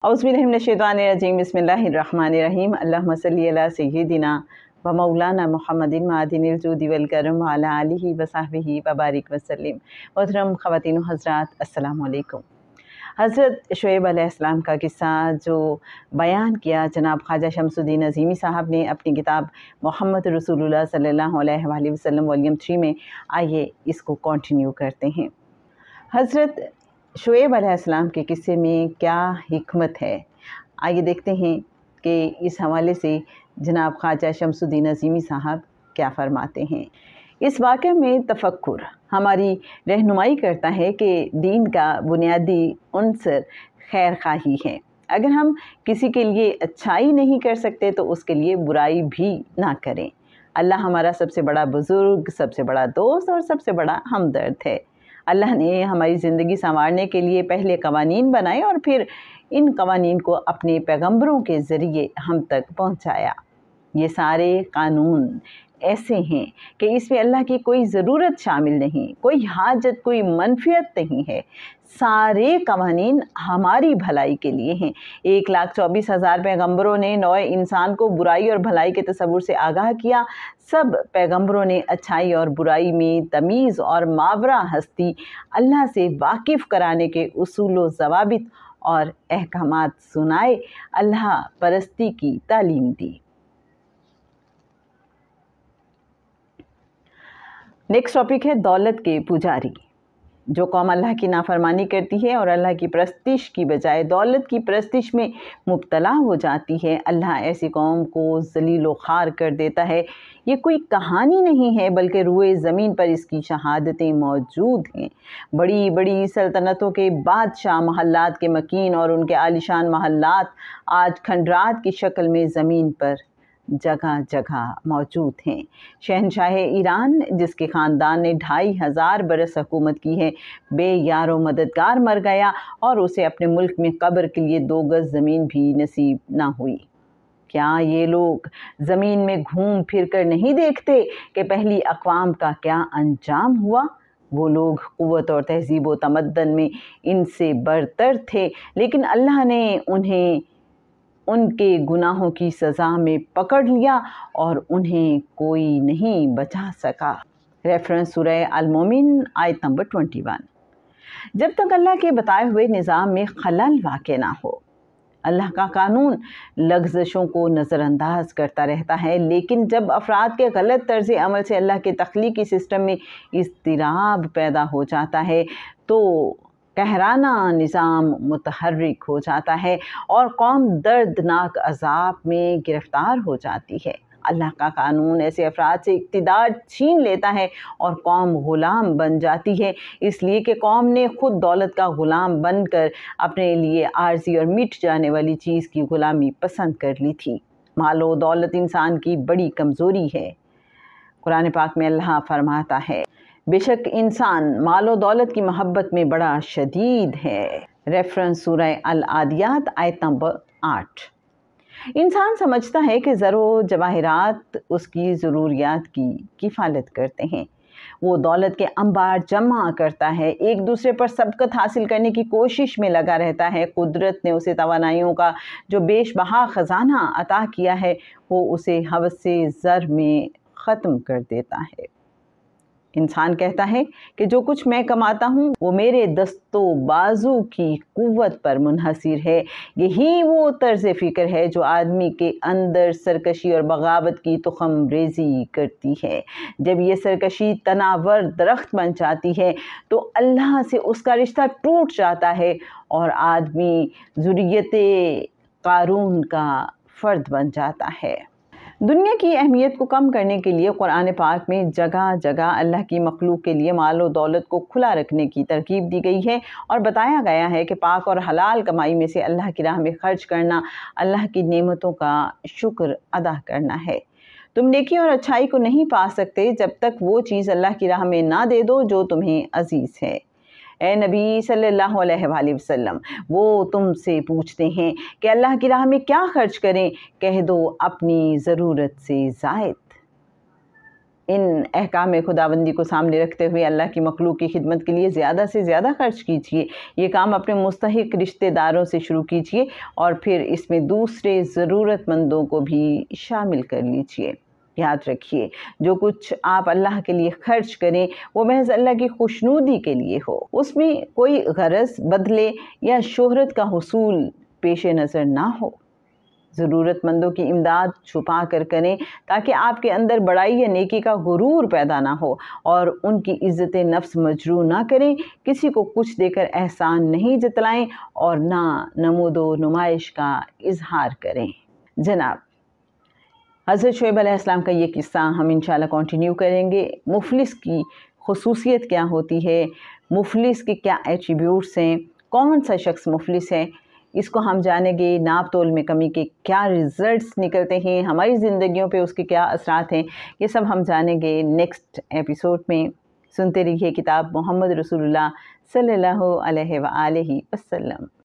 औज़ुबिल्लाहिमिनश्शैतानिर्रजीम बिस्मिल्लाहिर्रहमानिर्रहीम अल्लाहुम्मा सल्लि अला सय्यिदिना व मौलाना मुहम्मदिन मादिनिल जुदी वल करम व अला आलिहि व सहबिहि व बारिक वसल्लिम। मोहतरम ख़वातीन व हज़रात, अस्सलामु अलैकुम। हज़रत शुएब अलैहिस्सलाम का किस्सा जो बयान किया जनाब ख्वाजा शमसुद्दीन अज़ीमी साहब ने अपनी किताब मोहम्मद रसूलुल्लाह सल्लल्लाहु अलैहि वसल्लम वॉल्यूम 3 में, आइए इसको कंटिन्यू करते हैं। हज़रत शुएब अलैहिस्सलाम के किस्से में क्या हिकमत है, आइए देखते हैं कि इस हवाले से जनाब ख्वाजा शमसुद्दीन अज़ीमी साहब क्या फरमाते हैं। इस वाक़े में तफक्कुर हमारी रहनुमाई करता है कि दीन का बुनियादी उन्सर खैर खाही है। अगर हम किसी के लिए अच्छाई नहीं कर सकते तो उसके लिए बुराई भी ना करें। अल्लाह हमारा सबसे बड़ा बुज़ुर्ग, सबसे बड़ा दोस्त और सबसे बड़ा हमदर्द है। अल्लाह ने हमारी ज़िंदगी संवारने के लिए पहले कवानीन बनाए और फिर इन कवानीन को अपने पैगंबरों के ज़रिए हम तक पहुँचाया। ये सारे कानून ऐसे हैं कि इसमें अल्लाह की कोई ज़रूरत शामिल नहीं, कोई हाजत, कोई मनफियत नहीं है। सारे कवानीन हमारी भलाई के लिए हैं। 1,24,000 पैगंबरों ने नौए इंसान को बुराई और भलाई के तसव्वुर से आगाह किया। सब पैगंबरों ने अच्छाई और बुराई में तमीज़ और मावरा हस्ती अल्लाह से वाकिफ़ कराने के उसूल व ज़वाबित और अहकामात सुनाए, अल्लाह परस्ती की तालीम दी। नेक्स्ट टॉपिक है दौलत के पुजारी। जो कौम अल्लाह की नाफरमानी करती है और अल्लाह की प्रस्तिश की बजाय दौलत की प्रस्तिश में मुब्तला हो जाती है, अल्लाह ऐसी कौम को ज़लील व ख़ार कर देता है। ये कोई कहानी नहीं है बल्कि रुए ज़मीन पर इसकी शहादतें मौजूद हैं। बड़ी बड़ी सल्तनतों के बादशाह महल्लात के मकीन और उनके आलिशान महल्लात आज खंडरात की शक्ल में ज़मीन पर जगह जगह मौजूद हैं। शहनशाह ईरान, जिसके ख़ानदान ने 2500 बरस हुकूमत की है, बेयारो मददगार मर गया और उसे अपने मुल्क में कब्र के लिए 2 गज़ ज़मीन भी नसीब ना हुई। क्या ये लोग ज़मीन में घूम फिर कर नहीं देखते कि पहली अक़वाम का क्या अंजाम हुआ? वो लोग क़ुव्वत और तहज़ीब व तमद्दन में इनसे बरतर थे, लेकिन अल्लाह ने उन्हें उनके गुनाहों की सज़ा में पकड़ लिया और उन्हें कोई नहीं बचा सका। रेफरेंस सूरह अल-मोमिन आयत नंबर 21। जब तक अल्लाह के बताए हुए निज़ाम में खलल वाक़ ना हो, अल्लाह का कानून लग़ज़शों को नज़रअंदाज करता रहता है। लेकिन जब अफराद के गलत तर्ज़ अमल से अल्लाह के तख्लीकी सिस्टम में इज़्तिराब पैदा हो जाता है तो कहराना निज़ाम मुतहर्रिक हो जाता है और कौम दर्दनाक अज़ाब में गिरफ़्तार हो जाती है। अल्लाह का कानून ऐसे अफराद से इक़्तिदार छीन लेता है और कौम ग़ुलाम बन जाती है, इसलिए कि कौम ने ख़ुद दौलत का ग़ुलाम बनकर अपने लिए आर्ज़ी और मिट जाने वाली चीज़ की ग़ुलामी पसंद कर ली थी। मालो दौलत इंसान की बड़ी कमज़ोरी है। कुरान पाक में अल्लाह फरमाता है, बेशक इंसान मालो दौलत की मोहब्बत में बड़ा शदीद है। रेफरेंस सूरह अल-आदियात आयत नंबर 8। इंसान समझता है कि ज़रो जवाहिरात उसकी ज़रूरियात की किफ़ालत करते हैं। वो दौलत के अंबार जमा करता है, एक दूसरे पर सबकत हासिल करने की कोशिश में लगा रहता है। कुदरत ने उसे तवानाइयों का जो बेशबहा ख़जाना अता किया है, वो उसे हवस से ज़र में ख़त्म कर देता है। इंसान कहता है कि जो कुछ मैं कमाता हूँ वो मेरे दस्तो बाजू की कुव्वत पर मुनहसिर है। यही वो तर्ज़ फ़िक्र है जो आदमी के अंदर सरकशी और बगावत की तुख़म रेज़ी करती है। जब ये सरकशी तनावर दरख्त बन जाती है तो अल्लाह से उसका रिश्ता टूट जाता है और आदमी ज़ुर्रियते क़ारून का फ़र्द बन जाता है। दुनिया की अहमियत को कम करने के लिए कुरान पाक में जगह जगह अल्लाह की मखलूक के लिए माल और दौलत को खुला रखने की तरकीब दी गई है और बताया गया है कि पाक और हलाल कमाई में से अल्लाह की राह में खर्च करना अल्लाह की नेमतों का शुक्र अदा करना है। तुम नेकी और अच्छाई को नहीं पा सकते जब तक वो चीज़ अल्लाह की राह में ना दे दो जो तुम्हें अजीज़ है। ए नबी सल्लल्लाहु अलैहि वसल्लम, वो तुमसे पूछते हैं कि अल्लाह की राह में क्या खर्च करें? कह दो अपनी ज़रूरत से ज़ायद। ان احکام خداوندی کو سامنے رکھتے ہوئے اللہ کی مخلوق کی خدمت کے لیے زیادہ سے زیادہ خرچ کیجیے۔ یہ کام اپنے مستحق رشتہ داروں سے شروع کیجیے اور پھر اس میں دوسرے ضرورت مندوں کو بھی شامل کر لیجیے۔ یاد رکھیے، جو کچھ آپ اللہ کے لیے خرچ کریں وہ محض اللہ کی خوشنودی کے لیے ہو، اس میں کوئی غرض، بدلے یا شہرت کا حصول پیش نظر نہ ہو۔ ضرورت مندوں کی امداد چھپا کر کریں تاکہ آپ کے اندر بڑائی یا نیکی کا غرور پیدا نہ ہو، اور ان کی عزت نفس مجروح نہ کریں۔ کسی کو کچھ دے کر احسان نہیں جتلائیں اور نہ نمود و نمائش کا اظہار کریں۔ جناب، حضرت شعیب علیہ السلام کا یہ قصہ ہم انشاءاللہ کنٹینیو کریں گے۔ مفلس کی خصوصیت کیا ہوتی ہے، مفلس کے کیا ایٹریبیوٹس ہیں، کون سا شخص مفلس ہے، اس کو ہم جانیں گے۔ ناپ تول میں کمی کے کیا ریزلٹس نکلتے ہیں، ہماری زندگیوں پہ اس کے کیا اثرات ہیں، یہ سب ہم جانیں گے نیکسٹ ایپیسوڈ میں۔ سنتے رہیے کتاب محمد رسول اللہ صلی اللہ علیہ وآلہ وسلم۔